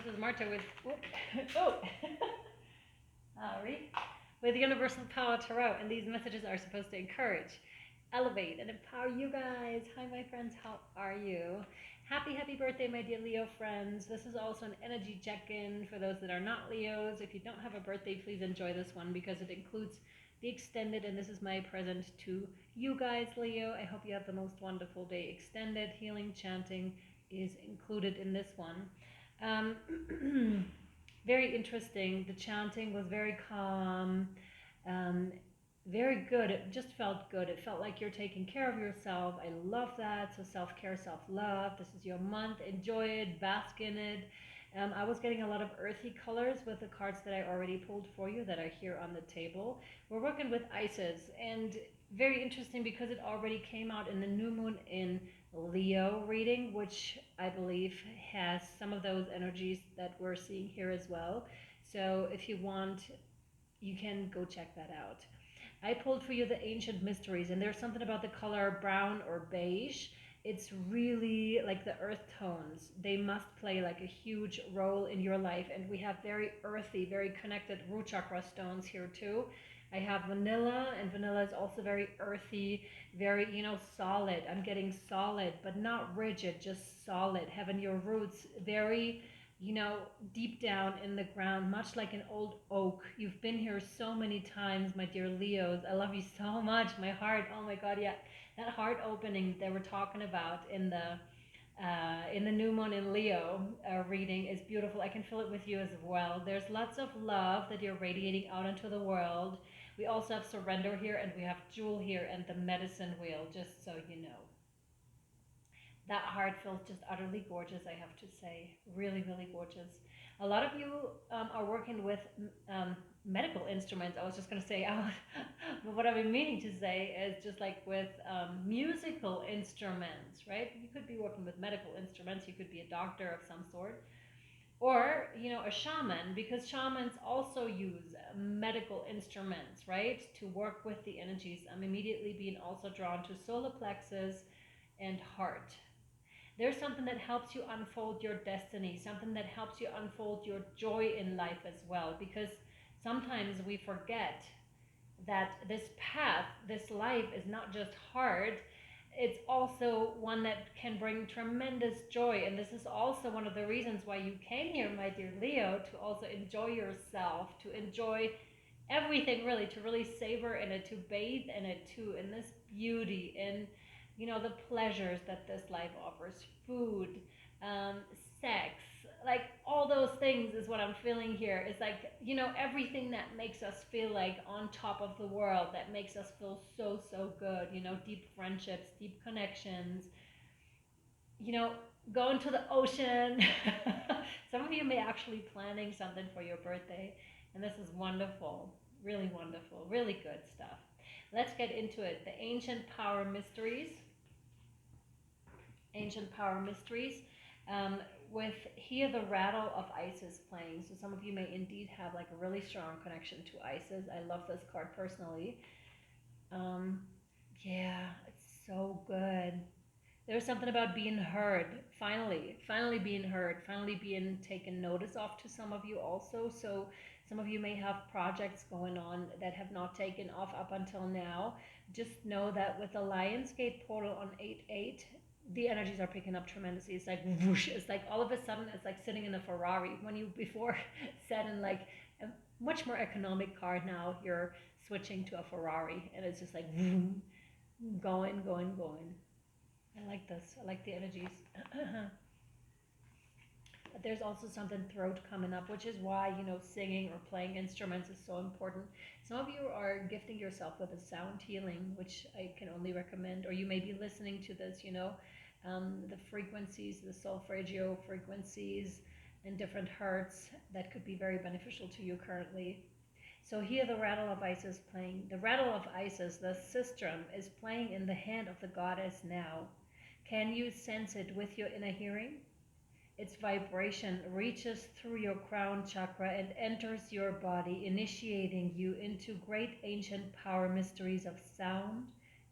This is Marta with sorry, with Universal Power Tarot, and these messages are supposed to encourage, elevate, and empower you guys. Hi, my friends. How are you? Happy birthday, my dear Leo friends. This is also an energy check-in for those that are not Leos. If you don't have a birthday, please enjoy this one because it includes the extended, and this is my present to you guys, Leo. I hope you have the most wonderful day. Extended healing chanting is included in this one. Very interesting. The chanting was very calm, um, very good. It just felt good. It felt like you're taking care of yourself. I love that. So self-care, self-love. This is your month. Enjoy it. Bask in it. I was getting a lot of earthy colors with the cards that I already pulled for you that are here on the table. We're working with Isis, and very interesting because it already came out in the new moon in Leo reading, which I believe has some of those energies that we're seeing here as well. So if you want, you can go check that out. I pulled for you the ancient mysteries, and there's something about the color brown or beige. It's really like the earth tones. They must play like a huge role in your life, and we have very earthy, very connected root chakra stones here too. I have vanilla, and vanilla is also very earthy, very, solid. I'm getting solid, but not rigid, just solid, having your roots very, you know, deep down in the ground, much like an old oak. You've been here so many times, my dear Leos. I love you so much. My heart, oh my God, yeah. That heart opening that we're talking about in the new moon in Leo reading is beautiful. I can feel it with you as well. There's lots of love that you're radiating out into the world. We also have surrender here, and we have jewel here, and the medicine wheel, just so you know. That heart feels just utterly gorgeous, I have to say. Really, really gorgeous. A lot of you are working with medical instruments. I was just going to say out, but what I've been meaning to say is just like with musical instruments, right? You could be working with medical instruments. You could be a doctor of some sort, or a shaman, because shamans also use medical instruments, right, to work with the energies. I'm immediately being also drawn to solar plexus and heart. There's something that helps you unfold your destiny, something that helps you unfold your joy in life as well, because sometimes we forget that this path, this life is not just hard, it's also one that can bring tremendous joy. And this is also one of the reasons why you came here, my dear Leo, to also enjoy yourself, to enjoy everything, really, to really savor in it, to bathe in it too, in this beauty, in the pleasures that this life offers, food, um, sex, like all those things is what I'm feeling here. It's like, everything that makes us feel like on top of the world, that makes us feel so good, deep friendships, deep connections, you know, going to the ocean. Some of you may actually planning something for your birthday, and this is wonderful, really wonderful, really good stuff. Let's get into it. The ancient power mysteries. Ancient power mysteries. Um, with here the rattle of Isis playing. So some of you may indeed have like a really strong connection to Isis. I love this card personally. Um, yeah, it's so good. There's something about being heard, finally being heard, finally being taken notice of to some of you also. So some of you may have projects going on that have not taken off up until now. Just know that with the Lionsgate portal on 8/8, the energies are picking up tremendously. It's like whoosh, it's like all of a sudden it's like sitting in a Ferrari when you before sat in like a much more economic car. Now you're switching to a Ferrari, and it's just like going. I like this. I like the energies. But there's also something throat coming up, which is why, singing or playing instruments is so important. Some of you are gifting yourself with a sound healing, which I can only recommend, or you may be listening to this, the frequencies, the solfeggio frequencies and different hertz that could be very beneficial to you currently. So here the rattle of Isis playing. The rattle of Isis, the sistrum, is playing in the hand of the goddess now. Can you sense it with your inner hearing? Its vibration reaches through your crown chakra and enters your body, initiating you into great ancient power mysteries of sound,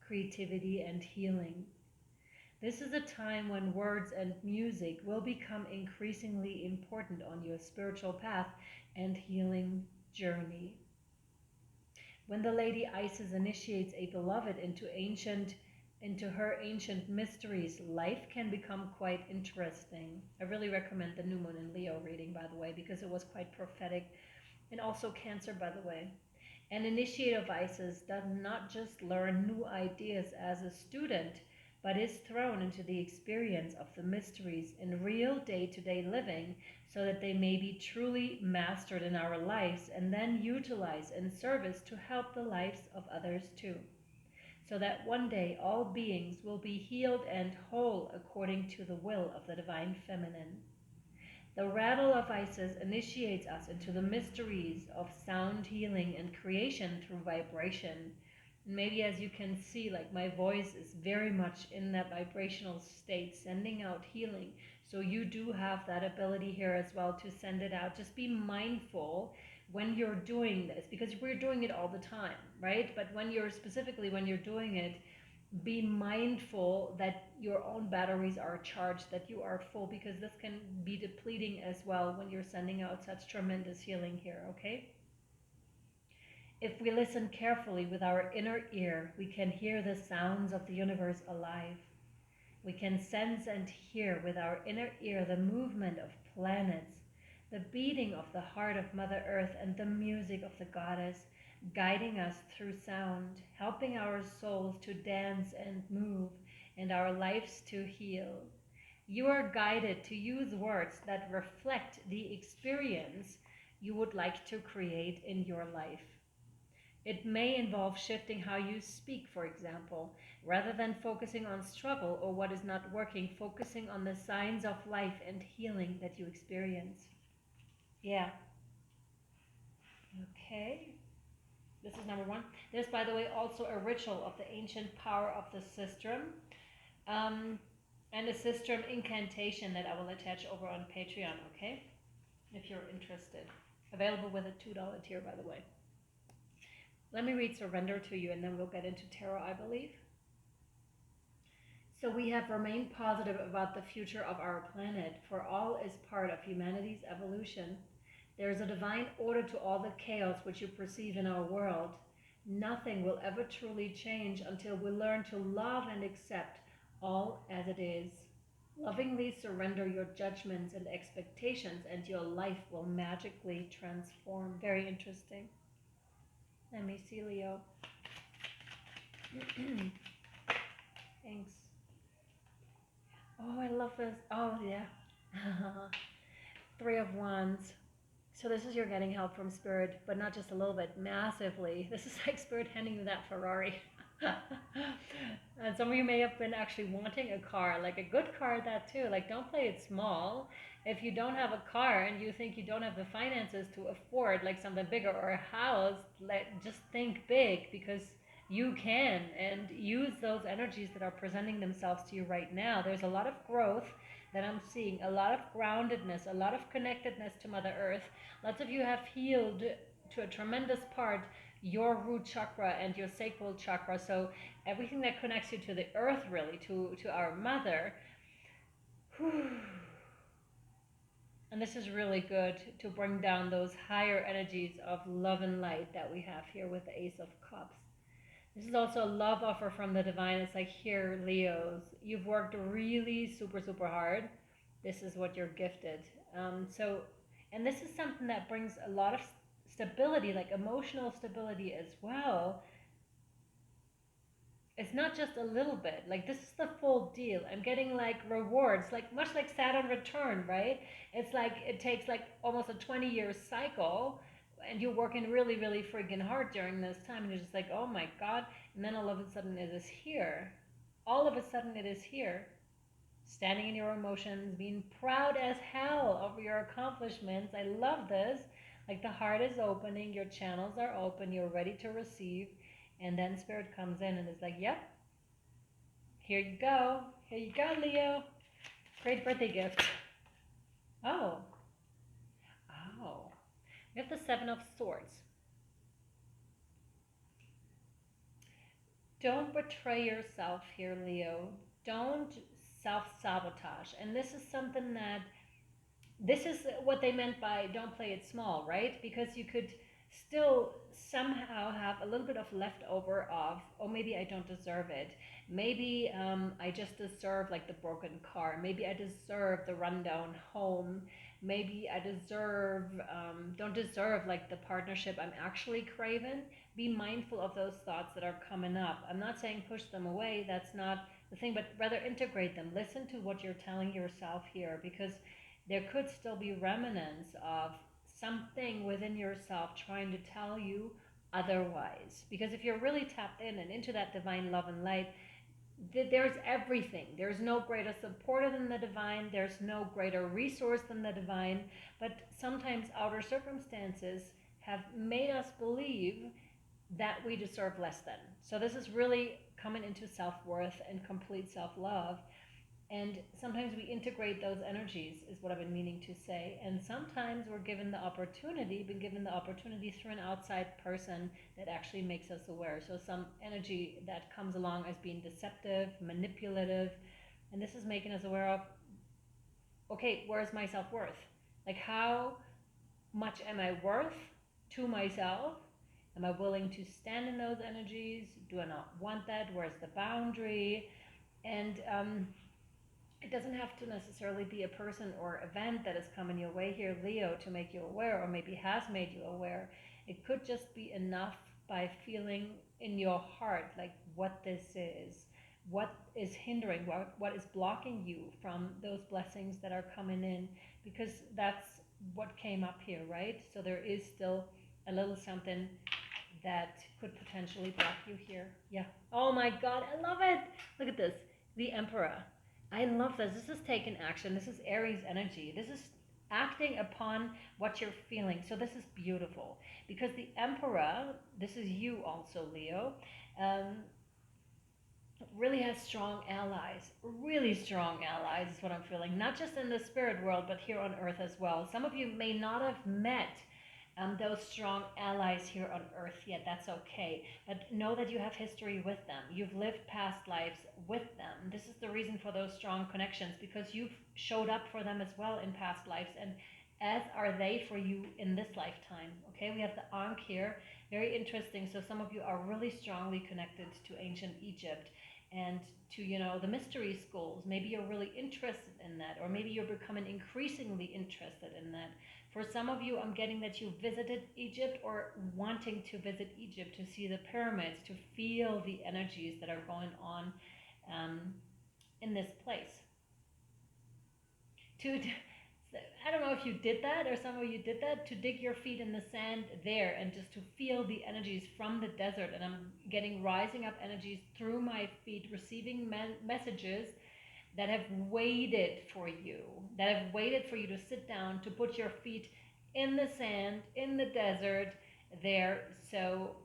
creativity, and healing. This is a time when words and music will become increasingly important on your spiritual path and healing journey. When the Lady Isis initiates a beloved into her ancient mysteries, life can become quite interesting. I really recommend the New Moon in Leo reading, by the way, because it was quite prophetic, and also Cancer, by the way. An initiate of Isis does not just learn new ideas as a student, but is thrown into the experience of the mysteries in real day-to-day living so that they may be truly mastered in our lives and then utilized in service to help the lives of others too. So that one day all beings will be healed and whole according to the will of the Divine Feminine. The rattle of Isis initiates us into the mysteries of sound healing and creation through vibration. And maybe as you can see, like my voice is very much in that vibrational state, sending out healing. So you do have that ability here as well to send it out. Just be mindful when you're doing this, because we're doing it all the time, right? But when you're doing it, be mindful that your own batteries are charged, that you are full, because this can be depleting as well when you're sending out such tremendous healing here, okay? If we listen carefully with our inner ear, we can hear the sounds of the universe alive. We can sense and hear with our inner ear the movement of planets, the beating of the heart of Mother Earth, and the music of the goddess, guiding us through sound, helping our souls to dance and move, and our lives to heal. You are guided to use words that reflect the experience you would like to create in your life. It may involve shifting how you speak, for example. Rather than focusing on struggle or what is not working, focusing on the signs of life and healing that you experience. Yeah. Okay. This is number one. There's, by the way, also a ritual of the ancient power of the sistrum, and a sistrum incantation that I will attach over on Patreon, okay? If you're interested. Available with a $2 tier, by the way. Let me read Surrender to you, and then we'll get into tarot, I believe. So we have remained positive about the future of our planet, for all is part of humanity's evolution. There is a divine order to all the chaos which you perceive in our world. Nothing will ever truly change until we learn to love and accept all as it is. Lovingly surrender your judgments and expectations, and your life will magically transform. Very interesting. Let me see, Leo. Thanks. Oh, I love this. Oh, yeah. Three of Wands. So this is you're getting help from Spirit, but not just a little bit, massively. This is like Spirit handing you that Ferrari. And some of you may have been actually wanting a car, like a good car at that too. Like, don't play it small. If you don't have a car and you think you don't have the finances to afford like something bigger or a house, just think big, because you can, and use those energies that are presenting themselves to you right now. There's a lot of growth that I'm seeing, a lot of groundedness, a lot of connectedness to Mother Earth. Lots of you have healed to a tremendous part your root chakra and your sacral chakra. So everything that connects you to the earth, really, to our mother. And this is really good to bring down those higher energies of love and light that we have here with the Ace of Cups. This is also a love offer from the divine. It's like, here, Leos, you've worked really super, super hard. This is what you're gifted. And this is something that brings a lot of stability, like emotional stability as well. It's not just a little bit. Like, this is the full deal. I'm getting like rewards, like much like Saturn return, right? It's like it takes like almost a 20-year cycle, and you're working really, really freaking hard during this time, and you're just like, oh my God. And then all of a sudden it is here. All of a sudden it is here. Standing in your emotions, being proud as hell over your accomplishments. I love this. Like, the heart is opening, your channels are open, you're ready to receive. And then Spirit comes in and is like, yep, here you go. Here you go, Leo. Great birthday gift. Oh. We have the Seven of Swords. Don't betray yourself here, Leo. Don't self-sabotage. And this is something that, this is what they meant by don't play it small, right? Because you could still somehow have a little bit of leftover of, oh, maybe I don't deserve it. Maybe I just deserve like the broken car. Maybe I deserve the rundown home. Maybe I don't deserve like the partnership I'm actually craving. Be mindful of those thoughts that are coming up. I'm not saying push them away. That's not the thing, but rather integrate them. Listen to what you're telling yourself here, because there could still be remnants of something within yourself trying to tell you otherwise. Because if you're really tapped in and into that divine love and light, there's everything. There's no greater supporter than the divine. There's no greater resource than the divine. But sometimes outer circumstances have made us believe that we deserve less than. So this is really coming into self-worth and complete self-love. And sometimes we integrate those energies, is what I've been meaning to say. And sometimes we're given the opportunity, through an outside person that actually makes us aware. So some energy that comes along as being deceptive, manipulative, and this is making us aware of, okay, where's my self-worth? Like, how much am I worth to myself? Am I willing to stand in those energies? Do I not want that? Where's the boundary? And it doesn't have to necessarily be a person or event that is coming your way here, Leo, to make you aware, or maybe has made you aware. It could just be enough by feeling in your heart like what this is, what is hindering, what is blocking you from those blessings that are coming in, because that's what came up here, right? So there is still a little something that could potentially block you here. Yeah. Oh my God, I love it. Look at this. The Emperor. I love this. This is taking action. This is Aries energy. This is acting upon what you're feeling. So this is beautiful, because the Emperor, this is you also, Leo, um, really has strong allies. Really strong allies is what I'm feeling. Not just in the spirit world, but here on earth as well. Some of you may not have met those strong allies here on earth yet. That's okay, but know that you have history with them. You've lived past lives with them. This is the reason for those strong connections, because you've showed up for them as well in past lives, and as are they for you in this lifetime. Okay, we have the Ankh here. Very interesting. So some of you are really strongly connected to ancient Egypt and to, the mystery schools. Maybe you're really interested in that, or maybe you're becoming increasingly interested in that. For some of you, I'm getting that you visited Egypt or wanting to visit Egypt to see the pyramids, to feel the energies that are going on in this place. I don't know if you did that, or some of you did that, to dig your feet in the sand there and just to feel the energies from the desert. And I'm getting rising up energies through my feet, receiving messages that have waited for you, to sit down, to put your feet in the sand, in the desert there, so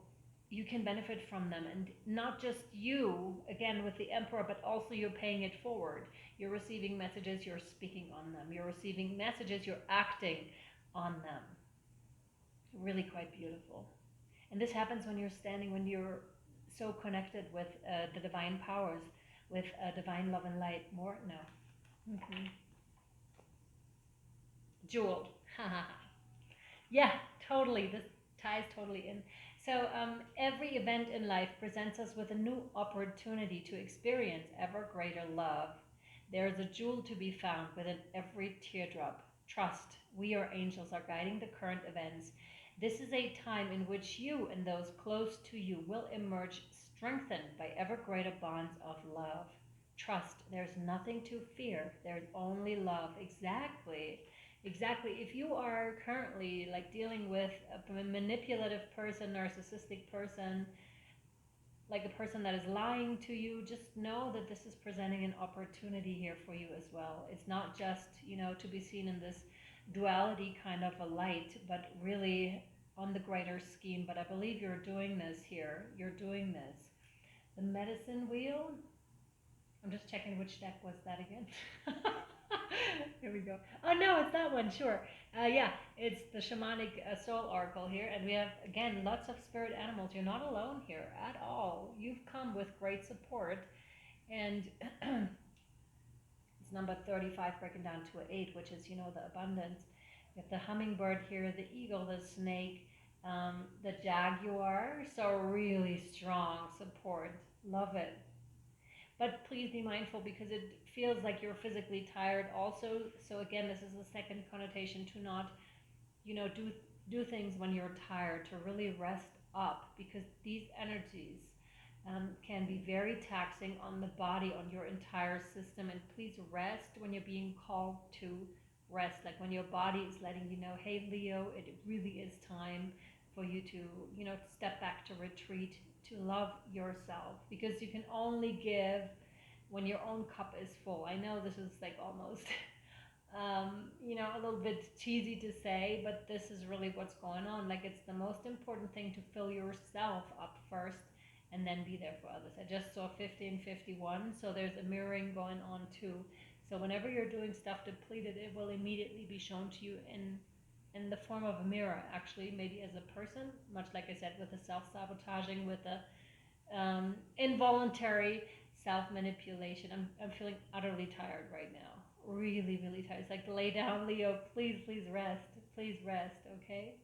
you can benefit from them. And not just you, again, with the Emperor, but also you're paying it forward. You're receiving messages, you're speaking on them. You're receiving messages, you're acting on them. Really quite beautiful. And this happens when you're so connected with the divine powers, with divine love and light. More? No. Mm-hmm. Jewel. Yeah, totally. This ties totally in. So every event in life presents us with a new opportunity to experience ever greater love. There is a jewel to be found within every teardrop. Trust. We, your angels, are guiding the current events. This is a time in which you and those close to you will emerge strengthened by ever greater bonds of love. Trust. There's nothing to fear. There's only love. Exactly. Exactly. If you are currently like dealing with a manipulative person, narcissistic person, like a person that is lying to you, just know that this is presenting an opportunity here for you as well. It's not just, to be seen in this duality kind of a light, but really on the greater scheme. But I believe you're doing this here. You're doing this. The medicine wheel. I'm just checking which deck was that again. Here we go. Oh no, it's that one. Sure. Yeah, it's the shamanic soul oracle here, and we have again lots of spirit animals. You're not alone here at all. You've come with great support, and number 35 broken down to an 8, which is, the abundance. We have the hummingbird here, the eagle, the snake, the jaguar. So really strong support. Love it. But please be mindful because it feels like you're physically tired also. So again, this is the second connotation to not, do things when you're tired, to really rest up, because these energies can be very taxing on the body, on your entire system. And please rest when you're being called to rest, like when your body is letting you know, hey Leo, it really is time for you to, step back, to retreat, to love yourself, because you can only give when your own cup is full. I know this is like almost a little bit cheesy to say, but this is really what's going on. Like, it's the most important thing to fill yourself up first and then be there for others. I just saw 50 and 51, so there's a mirroring going on too. So whenever you're doing stuff depleted, it will immediately be shown to you in the form of a mirror, actually, maybe as a person, much like I said, with the self-sabotaging, with the involuntary self-manipulation. I'm feeling utterly tired right now. Really, really tired. It's like, lay down, Leo. Please, please rest. Please rest, okay?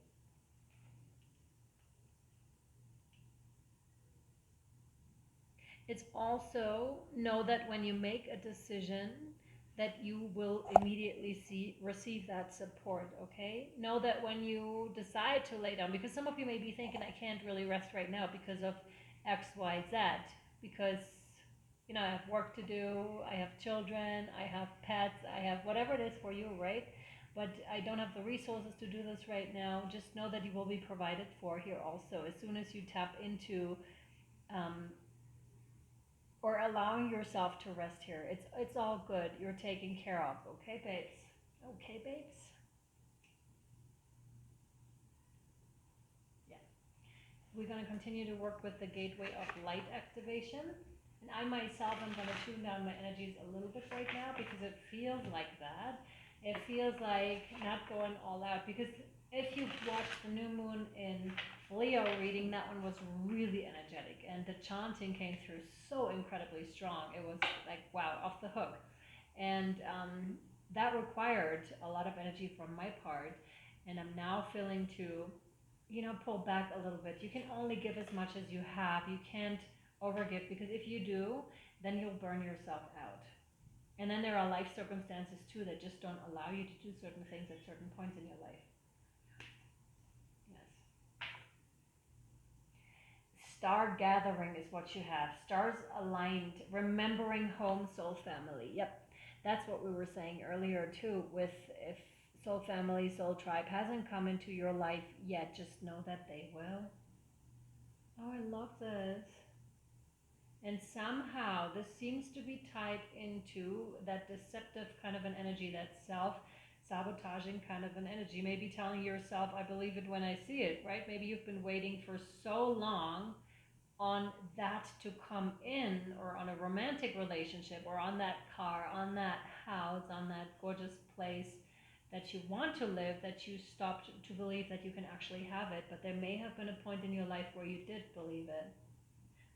It's also, know that when you make a decision, that you will immediately receive that support, okay? Know that when you decide to lay down, because some of you may be thinking, I can't really rest right now because of X, Y, Z, because I have work to do, I have children, I have pets, I have whatever it is for you, right? But I don't have the resources to do this right now. Just know that you will be provided for here also. As soon as you tap into um, or allowing yourself to rest here, it's all good. You're taken care of, okay, babes? Okay, babes? Yeah. We're going to continue to work with the gateway of light activation. And I myself am going to tune down my energies a little bit right now, because it feels like that. It feels like not going all out, because if you've watched the new moon in Leo reading, that one was really energetic, and the chanting came through so incredibly strong. It was like, wow, off the hook. And that required a lot of energy from my part, and I'm now feeling to pull back a little bit. You can only give as much as you have. You can't overgive, because if you do, then you'll burn yourself out. And then there are life circumstances too that just don't allow you to do certain things at certain points in your life. Yes. Star gathering is what you have. Stars aligned, remembering home, soul family. Yep. That's what we were saying earlier too, with if soul family, soul tribe hasn't come into your life yet, just know that they will. Oh, I love this. And somehow this seems to be tied into that deceptive kind of an energy, that self-sabotaging kind of an energy. Maybe telling yourself, I believe it when I see it, right? Maybe you've been waiting for so long on that to come in, or on a romantic relationship, or on that car, on that house, on that gorgeous place that you want to live, that you stopped to believe that you can actually have it. But there may have been a point in your life where you did believe it,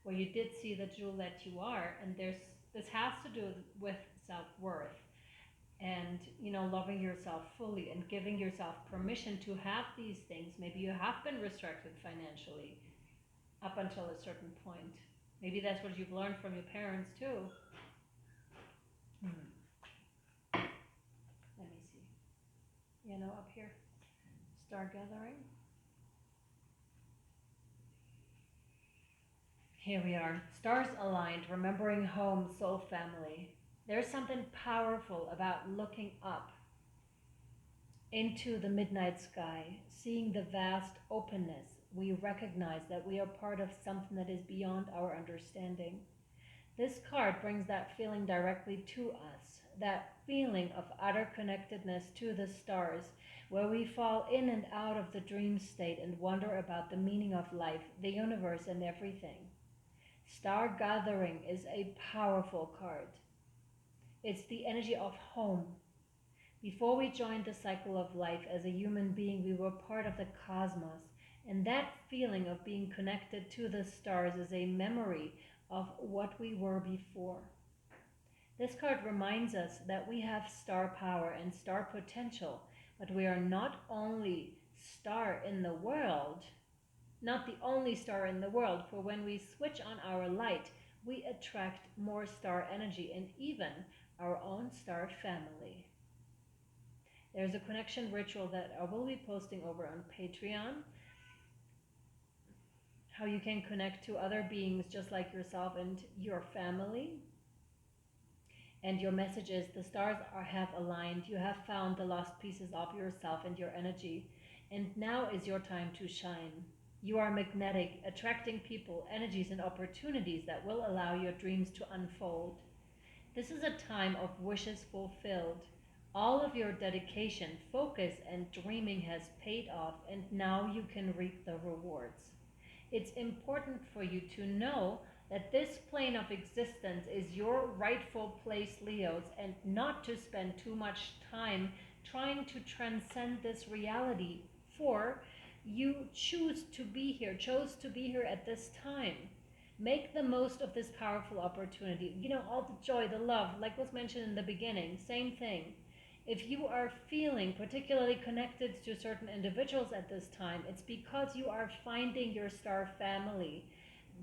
where you did see the jewel that you are. And this has to do with self-worth, and loving yourself fully, and giving yourself permission to have these things. Maybe you have been restricted financially up until a certain point. Maybe that's what you've learned from your parents too. Let me see. Up here, star gathering. Here we are. Stars aligned, remembering home, soul family. There's something powerful about looking up into the midnight sky, seeing the vast openness. We recognize that we are part of something that is beyond our understanding. This card brings that feeling directly to us, that feeling of utter connectedness to the stars, where we fall in and out of the dream state and wonder about the meaning of life, the universe, and everything. Star gathering is a powerful card. It's the energy of home. Before we joined the cycle of life as a human being, we were part of the cosmos. And that feeling of being connected to the stars is a memory of what we were before. This card reminds us that we have star power and star potential, but we are not only star in the world, not the only star in the world, for when we switch on our light, we attract more star energy and even our own star family. There's a connection ritual that I will be posting over on Patreon, how you can connect to other beings just like yourself and your family. And your message is the stars have aligned. You have found the lost pieces of yourself and your energy. And now is your time to shine. You are magnetic, attracting people, energies, and opportunities that will allow your dreams to unfold. This is a time of wishes fulfilled. All of your dedication, focus, and dreaming has paid off, and now you can reap the rewards. It's important for you to know that this plane of existence is your rightful place, Leos, and not to spend too much time trying to transcend this reality, for you chose to be here at this time. Make the most of this powerful opportunity. You know, all the joy, the love, like was mentioned in the beginning, same thing. If you are feeling particularly connected to certain individuals at this time, it's because you are finding your star family,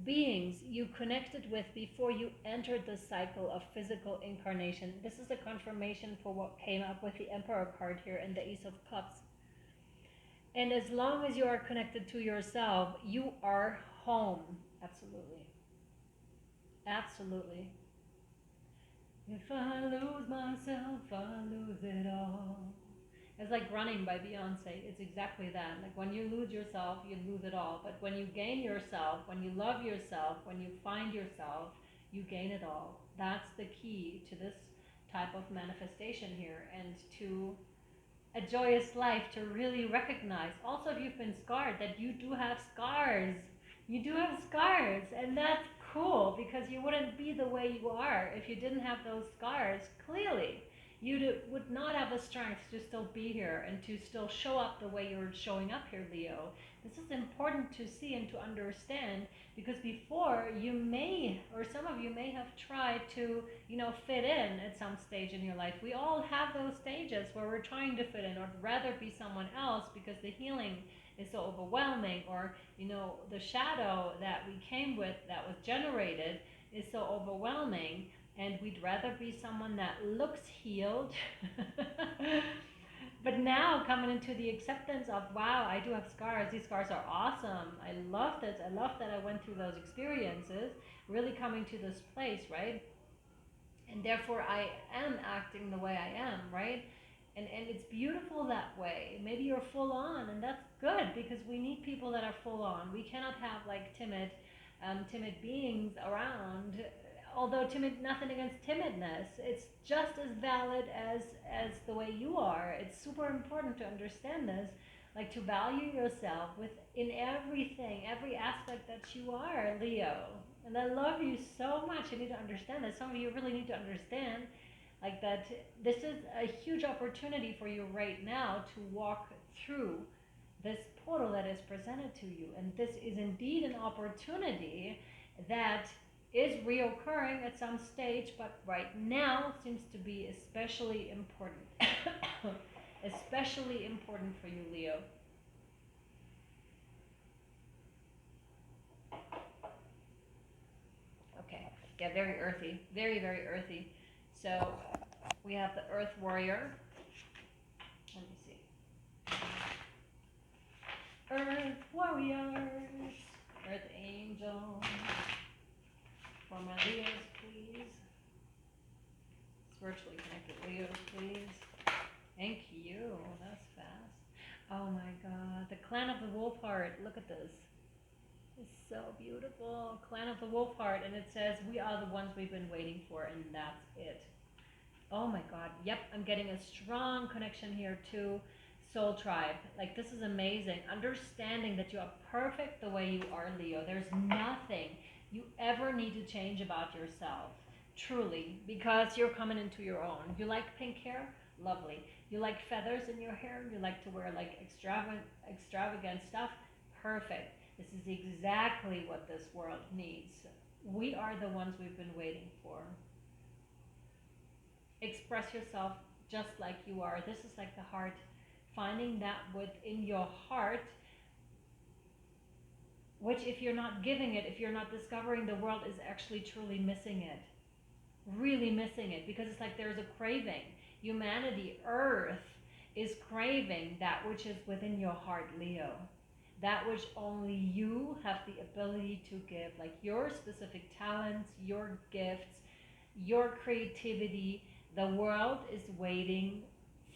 beings you connected with before you entered the cycle of physical incarnation. This is a confirmation for what came up with the Emperor card here and the Ace of Cups. And as long as you are connected to yourself, you are home. Absolutely. Absolutely. If I lose myself, I lose it all. It's like Running by Beyonce. It's exactly that. Like when you lose yourself, you lose it all. But when you gain yourself, when you love yourself, when you find yourself, you gain it all. That's the key to this type of manifestation here, and to a joyous life, to really recognize. Also, if you've been scarred, that you do have scars. You do have scars, and that's cool, because you wouldn't be the way you are if you didn't have those scars. Clearly, you would not have the strength to still be here and to still show up the way you're showing up here, Leo. This is important to see and to understand, because before you may, or some of you may have tried to, fit in at some stage in your life. We all have those stages where we're trying to fit in or rather be someone else because the healing is so overwhelming, or the shadow that we came with, that was generated, is so overwhelming, and we'd rather be someone that looks healed. But now coming into the acceptance of, wow, I do have scars. These scars are awesome. I love this. I love that I went through those experiences. Really coming to this place, right? And therefore I am acting the way I am, right? And it's beautiful that way. Maybe you're full on, and that's good, because we need people that are full on. We cannot have like timid beings around. Although nothing against timidness, it's just as valid as the way you are. It's super important to understand this, like to value yourself in everything, every aspect that you are, Leo. And I love you so much. You need to understand that. Some of you really need to understand, like, that this is a huge opportunity for you right now to walk through this portal that is presented to you. And this is indeed an opportunity that is reoccurring at some stage, but right now seems to be especially important. Especially important for you, Leo. Okay, yeah, very earthy, very, very earthy. So we have the Earth Warrior. Let me see. Earth Warriors, Earth Angels. For my Leos, please. Spiritually connected Leos, please. Thank you. That's fast. Oh my God. The Clan of the Wolf Heart. Look at this. It's so beautiful. Clan of the Wolf Heart. And it says, we are the ones we've been waiting for. And that's it. Oh my God. Yep. I'm getting a strong connection here to Soultribe. Like, this is amazing. Understanding that you are perfect the way you are, Leo. There's nothing you ever need to change about yourself, truly, because you're coming into your own. You like pink hair? Lovely. You like feathers in your hair? You like to wear like extravagant stuff? Perfect. This is exactly what this world needs. We are the ones we've been waiting for. express yourself just like you are. This is like the heart, finding that within your heart, which if you're not giving it, if you're not discovering, the world is actually truly missing it, really missing it, because it's like there's a craving. Humanity, Earth, is craving that which is within your heart, Leo. That which only you have the ability to give, like your specific talents, your gifts, your creativity. The world is waiting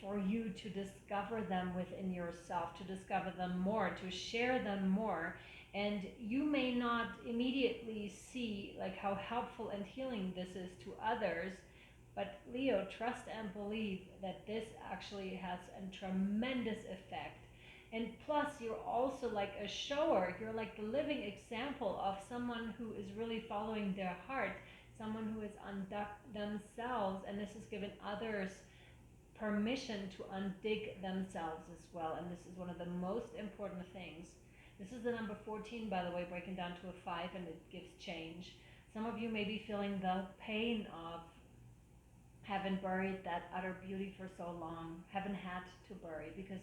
for you to discover them within yourself, to discover them more, to share them more. And you may not immediately see like how helpful and healing this is to others, but Leo, trust and believe that this actually has a tremendous effect. And plus, you're also like a shower. You're like the living example of someone who is really following their heart, someone who has undone themselves, and this has given others permission to undig themselves as well. And this is one of the most important things. This is the number 14, by the way, breaking down to a 5, and it gives change. Some of you may be feeling the pain of having buried that utter beauty for so long, haven't had to bury, because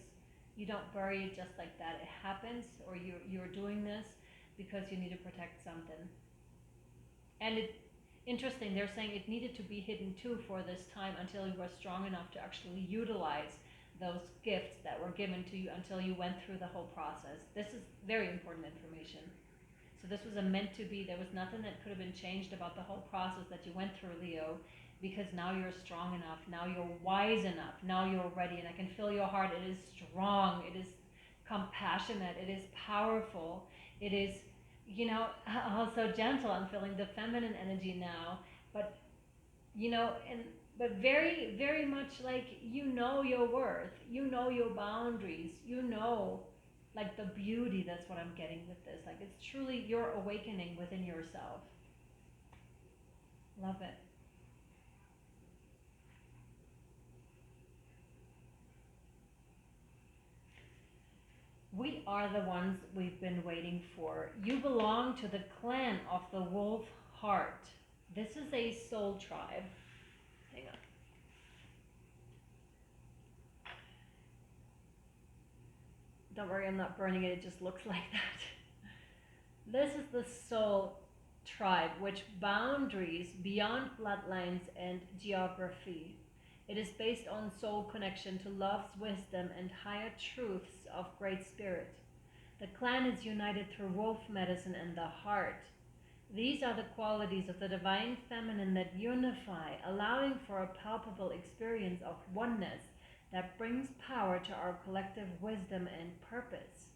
you don't bury it just like that. It happens, or you're doing this because you need to protect something. And it interesting, they're saying it needed to be hidden too for this time until you were strong enough to actually utilize those gifts that were given to you, until you went through the whole process. This is very important information. So this was a meant to be. There was nothing that could have been changed about the whole process that you went through, Leo, because now you're strong enough, now you're wise enough, now you're ready. And I can feel your heart. It is strong, it is compassionate, it is powerful, it is, also gentle. I'm feeling the feminine energy now, but and but very, very much like your worth, your boundaries, like the beauty. That's what I'm getting with this. Like it's truly your awakening within yourself. Love it. We are the ones we've been waiting for. You belong to the clan of the wolf heart. This is a soul tribe. Hang on. Don't worry, I'm not burning it. It just looks like that. This is the soul tribe, which boundaries beyond bloodlines and geography. It is based on soul connection to love's wisdom and higher truths of Great Spirit. The clan is united through wolf medicine and the heart. These are the qualities of the divine feminine that unify, allowing for a palpable experience of oneness that brings power to our collective wisdom and purpose.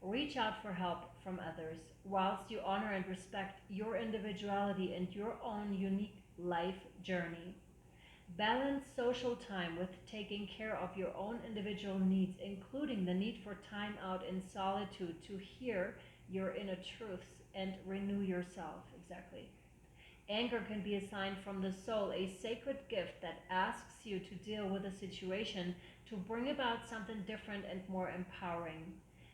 Reach out for help from others, whilst you honor and respect your individuality and your own unique life journey. Balance social time with taking care of your own individual needs, including the need for time out in solitude to hear your inner truths and renew yourself. Exactly. Anger can be a sign from the soul, a sacred gift that asks you to deal with a situation to bring about something different and more empowering.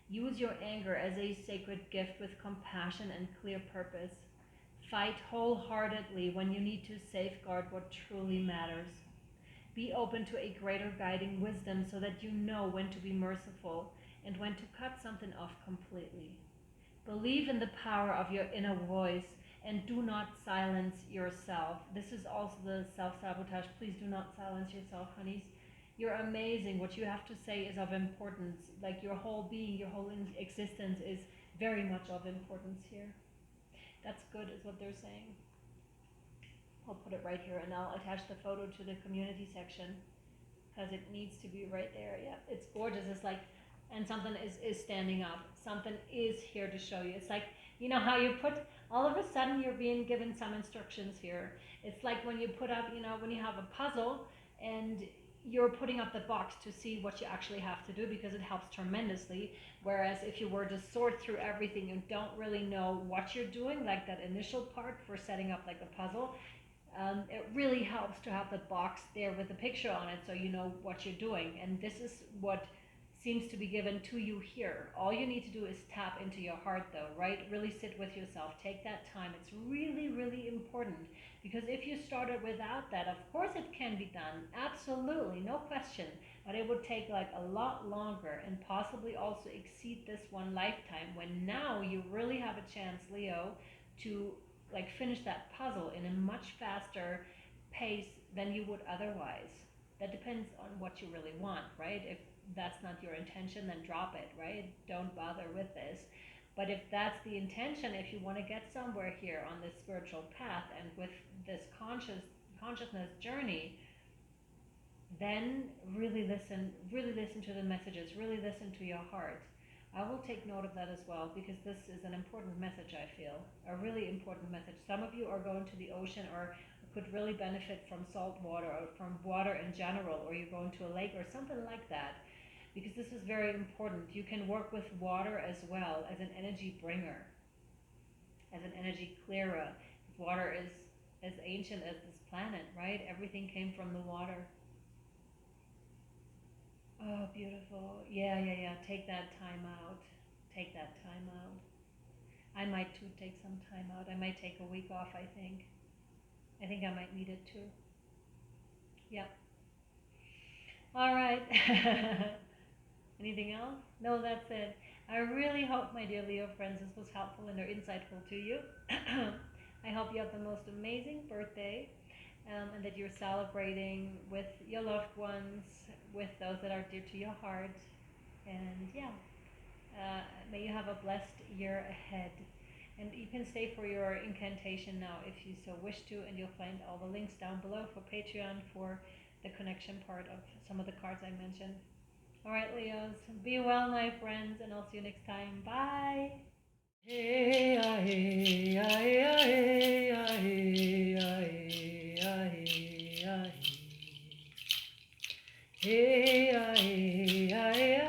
Use your anger as a sacred gift with compassion and clear purpose. Fight wholeheartedly when you need to safeguard what truly matters. Be open to a greater guiding wisdom so that you know when to be merciful and when to cut something off completely. Believe in the power of your inner voice and do not silence yourself. This is also the self-sabotage. Please do not silence yourself, honeys. You're amazing. What you have to say is of importance. Like your whole being, your whole existence is very much of importance here. That's good, is what they're saying. I'll put it right here, and I'll attach the photo to the community section because it needs to be right there. Yeah, it's gorgeous. It's like, and something is standing up. Something is here to show you. It's like, how you put, all of a sudden you're being given some instructions here. It's like when you put up, when you have a puzzle and you're putting up the box to see what you actually have to do, because it helps tremendously. Whereas if you were to sort through everything, you don't really know what you're doing, like that initial part for setting up like a puzzle. It really helps to have the box there with a picture on it so you know what you're doing. And this is what seems to be given to you here. All you need to do is tap into your heart though, right? Really sit with yourself. Take that time. It's really, really important, because if you started without that, of course it can be done. Absolutely, no question. But it would take like a lot longer and possibly also exceed this one lifetime, when now you really have a chance, Leo, to like finish that puzzle in a much faster pace than you would otherwise. That depends on what you really want, right? If that's not your intention, then drop it, right? Don't bother with this. But if that's the intention, if you want to get somewhere here on this spiritual path and with this consciousness journey, then really listen to the messages, really listen to your heart. I will take note of that as well, because this is an important message, I feel. A really important message. Some of you are going to the ocean or could really benefit from salt water or from water in general, or you're going to a lake or something like that, because this is very important. You can work with water as well as an energy bringer, as an energy clearer. Water is as ancient as this planet, right? Everything came from the water. Oh, beautiful. Yeah, yeah, yeah. Take that time out. Take that time out. I might too take some time out. I might take a week off, I think. I think I might need it too. Yeah. All right. Anything else? No, that's it. I really hope, my dear Leo friends, this was helpful and or insightful to you. I hope you have the most amazing birthday, and that you're celebrating with your loved ones, with those that are dear to your heart. And yeah, may you have a blessed year ahead. And you can stay for your incantation now if you so wish to, and you'll find all the links down below for Patreon, for the connection part of some of the cards I mentioned. All right, Leos, be well, my friends, and I'll see you next time. Bye. Hey, hey, hey, hey, hey, hey, hey,